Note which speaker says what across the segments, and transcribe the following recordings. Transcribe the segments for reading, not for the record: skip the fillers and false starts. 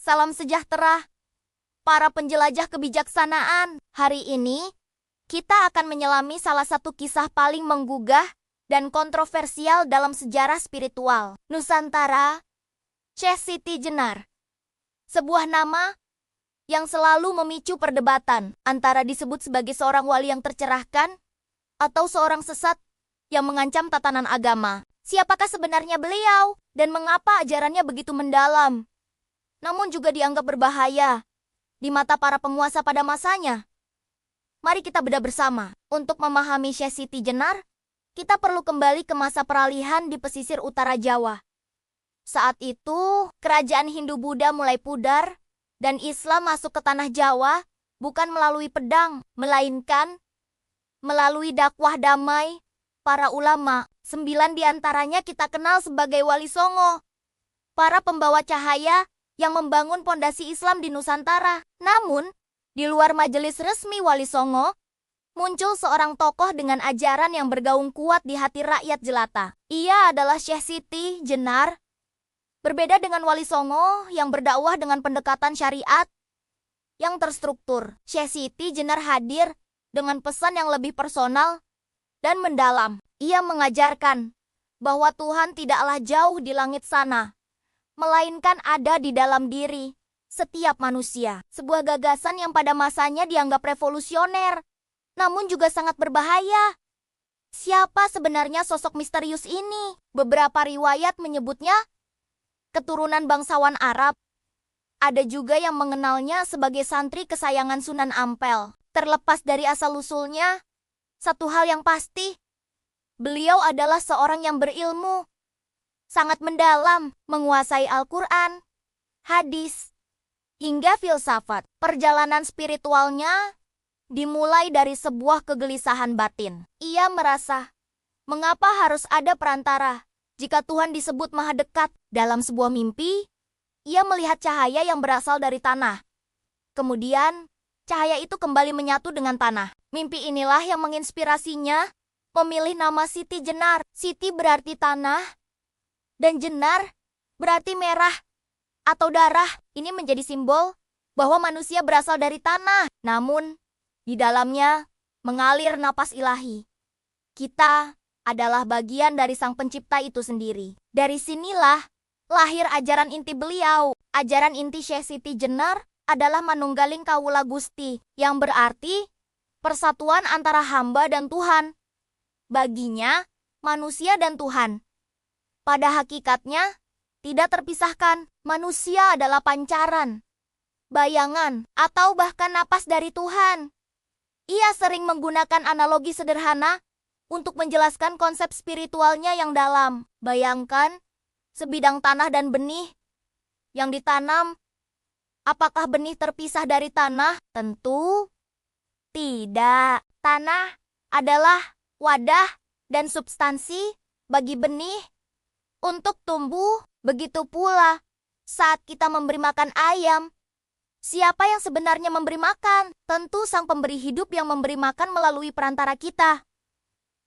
Speaker 1: Salam sejahtera, para penjelajah kebijaksanaan. Hari ini, kita akan menyelami salah satu kisah paling menggugah dan kontroversial dalam sejarah spiritual Nusantara, Syekh Siti Jenar. Sebuah nama yang selalu memicu perdebatan antara disebut sebagai seorang wali yang tercerahkan atau seorang sesat yang mengancam tatanan agama. Siapakah sebenarnya beliau dan mengapa ajarannya begitu mendalam, namun juga dianggap berbahaya di mata para penguasa pada masanya? Mari kita bedah bersama. Untuk memahami Syekh Siti Jenar, kita perlu kembali ke masa peralihan di pesisir utara Jawa. Saat itu, kerajaan Hindu-Buddha mulai pudar dan Islam masuk ke tanah Jawa bukan melalui pedang, melainkan melalui dakwah damai para ulama. 9 diantaranya kita kenal sebagai Wali Songo, para pembawa cahaya yang membangun pondasi Islam di Nusantara. Namun, di luar majelis resmi Wali Songo, muncul seorang tokoh dengan ajaran yang bergaung kuat di hati rakyat jelata. Ia adalah Syekh Siti Jenar. Berbeda dengan Wali Songo yang berdakwah dengan pendekatan syariat yang terstruktur, Syekh Siti Jenar hadir dengan pesan yang lebih personal dan mendalam. Ia mengajarkan bahwa Tuhan tidaklah jauh di langit sana, melainkan ada di dalam diri setiap manusia. Sebuah gagasan yang pada masanya dianggap revolusioner, namun juga sangat berbahaya. Siapa sebenarnya sosok misterius ini? Beberapa riwayat menyebutnya keturunan bangsawan Arab. Ada juga yang mengenalnya sebagai santri kesayangan Sunan Ampel. Terlepas dari asal-usulnya, satu hal yang pasti, beliau adalah seorang yang berilmu, sangat mendalam, menguasai Al-Quran, hadis, hingga filsafat. Perjalanan spiritualnya dimulai dari sebuah kegelisahan batin. Ia merasa, mengapa harus ada perantara jika Tuhan disebut maha dekat? Dalam sebuah mimpi, ia melihat cahaya yang berasal dari tanah. Kemudian, cahaya itu kembali menyatu dengan tanah. Mimpi inilah yang menginspirasinya memilih nama Siti Jenar. Siti berarti tanah, dan Jenar berarti merah atau darah. Ini menjadi simbol bahwa manusia berasal dari tanah, namun di dalamnya mengalir napas ilahi. Kita adalah bagian dari Sang Pencipta itu sendiri. Dari sinilah lahir ajaran inti beliau. Ajaran inti Syekh Siti Jenar adalah manunggaling kawula Gusti, yang berarti persatuan antara hamba dan Tuhan. Baginya, manusia dan Tuhan pada hakikatnya tidak terpisahkan. Manusia adalah pancaran, bayangan, atau bahkan napas dari Tuhan. Ia sering menggunakan analogi sederhana untuk menjelaskan konsep spiritualnya yang dalam. Bayangkan sebidang tanah dan benih yang ditanam. Apakah benih terpisah dari tanah? Tentu tidak. Tanah adalah wadah dan substansi bagi benih untuk tumbuh. Begitu pula saat kita memberi makan ayam. Siapa yang sebenarnya memberi makan? Tentu Sang Pemberi Hidup yang memberi makan melalui perantara kita.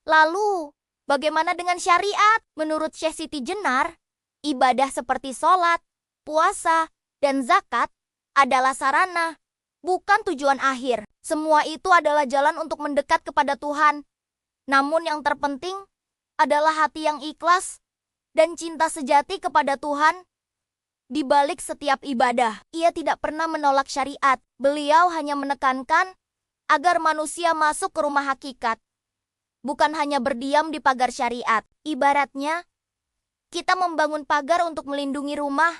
Speaker 1: Lalu, bagaimana dengan syariat? Menurut Syekh Siti Jenar, ibadah seperti sholat, puasa, dan zakat adalah sarana, bukan tujuan akhir. Semua itu adalah jalan untuk mendekat kepada Tuhan. Namun yang terpenting adalah hati yang ikhlas dan cinta sejati kepada Tuhan. Di balik setiap ibadah, ia tidak pernah menolak syariat. Beliau hanya menekankan agar manusia masuk ke rumah hakikat, bukan hanya berdiam di pagar syariat. Ibaratnya, kita membangun pagar untuk melindungi rumah,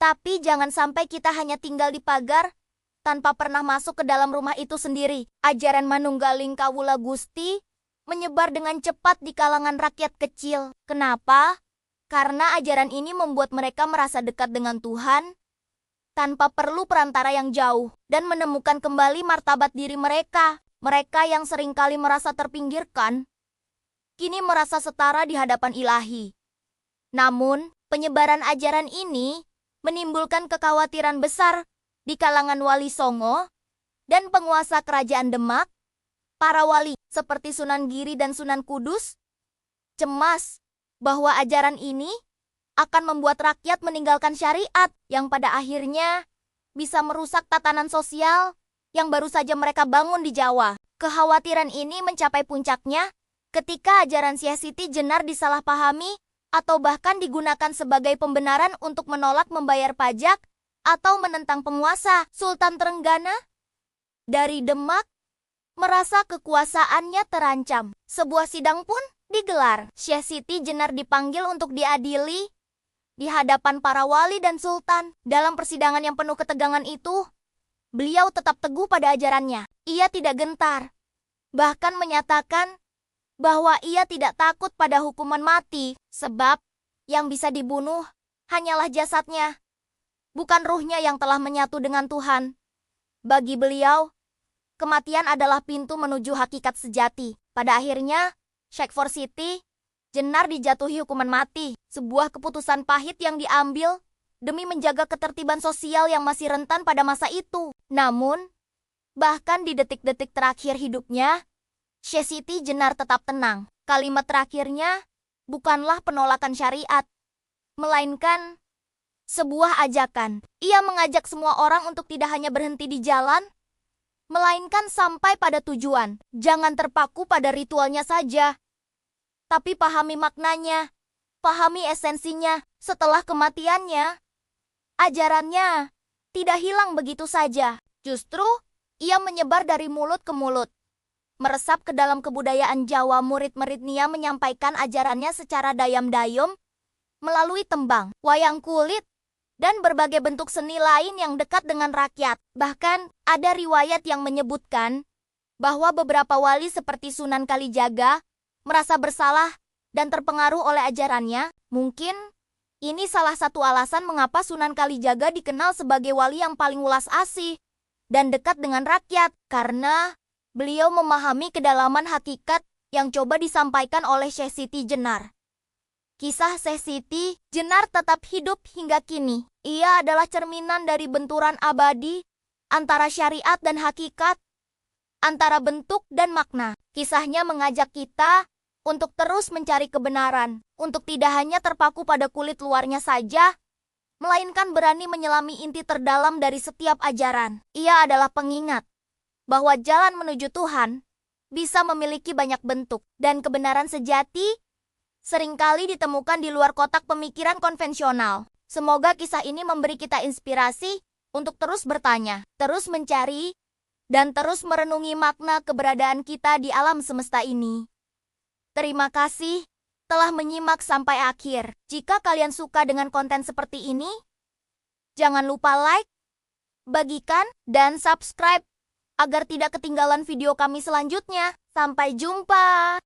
Speaker 1: tapi jangan sampai kita hanya tinggal di pagar tanpa pernah masuk ke dalam rumah itu sendiri. Ajaran manunggaling kawula Gusti menyebar dengan cepat di kalangan rakyat kecil. Kenapa? Karena ajaran ini membuat mereka merasa dekat dengan Tuhan tanpa perlu perantara yang jauh dan menemukan kembali martabat diri mereka. Mereka yang seringkali merasa terpinggirkan, kini merasa setara di hadapan ilahi. Namun, penyebaran ajaran ini menimbulkan kekhawatiran besar di kalangan Wali Songo dan penguasa kerajaan Demak. Para wali seperti Sunan Giri dan Sunan Kudus cemas bahwa ajaran ini akan membuat rakyat meninggalkan syariat yang pada akhirnya bisa merusak tatanan sosial yang baru saja mereka bangun di Jawa. Kekhawatiran ini mencapai puncaknya ketika ajaran Syekh Siti Jenar disalahpahami atau bahkan digunakan sebagai pembenaran untuk menolak membayar pajak atau menentang penguasa. Sultan Trenggana dari Demak merasa kekuasaannya terancam. Sebuah sidang pun digelar. Syekh Siti Jenar dipanggil untuk diadili di hadapan para wali dan sultan. Dalam persidangan yang penuh ketegangan itu, beliau tetap teguh pada ajarannya. Ia tidak gentar, bahkan menyatakan bahwa ia tidak takut pada hukuman mati, sebab yang bisa dibunuh hanyalah jasadnya, bukan ruhnya yang telah menyatu dengan Tuhan. Bagi beliau, kematian adalah pintu menuju hakikat sejati. Pada akhirnya, Syekh Siti Jenar dijatuhi hukuman mati, sebuah keputusan pahit yang diambil demi menjaga ketertiban sosial yang masih rentan pada masa itu. Namun, bahkan di detik-detik terakhir hidupnya, Syekh Siti Jenar tetap tenang. Kalimat terakhirnya bukanlah penolakan syariat, melainkan sebuah ajakan. Ia mengajak semua orang untuk tidak hanya berhenti di jalan, melainkan sampai pada tujuan. Jangan terpaku pada ritualnya saja, tapi pahami maknanya, pahami esensinya. Setelah kematiannya, ajarannya tidak hilang begitu saja. Justru, ia menyebar dari mulut ke mulut. Meresap ke dalam kebudayaan Jawa, murid-murid Nia menyampaikan ajarannya secara dayam-dayum melalui tembang, wayang kulit, dan berbagai bentuk seni lain yang dekat dengan rakyat. Bahkan, ada riwayat yang menyebutkan bahwa beberapa wali seperti Sunan Kalijaga merasa bersalah dan terpengaruh oleh ajarannya. Mungkin ini salah satu alasan mengapa Sunan Kalijaga dikenal sebagai wali yang paling ulas asih dan dekat dengan rakyat, karena beliau memahami kedalaman hakikat yang coba disampaikan oleh Syekh Siti Jenar. Kisah Syekh Siti Jenar tetap hidup hingga kini. Ia adalah cerminan dari benturan abadi antara syariat dan hakikat, antara bentuk dan makna. Kisahnya mengajak kita untuk terus mencari kebenaran, untuk tidak hanya terpaku pada kulit luarnya saja, melainkan berani menyelami inti terdalam dari setiap ajaran. Ia adalah pengingat bahwa jalan menuju Tuhan bisa memiliki banyak bentuk, dan kebenaran sejati seringkali ditemukan di luar kotak pemikiran konvensional. Semoga kisah ini memberi kita inspirasi untuk terus bertanya, terus mencari, dan terus merenungi makna keberadaan kita di alam semesta ini. Terima kasih telah menyimak sampai akhir. Jika kalian suka dengan konten seperti ini, jangan lupa like, bagikan, dan subscribe agar tidak ketinggalan video kami selanjutnya. Sampai jumpa!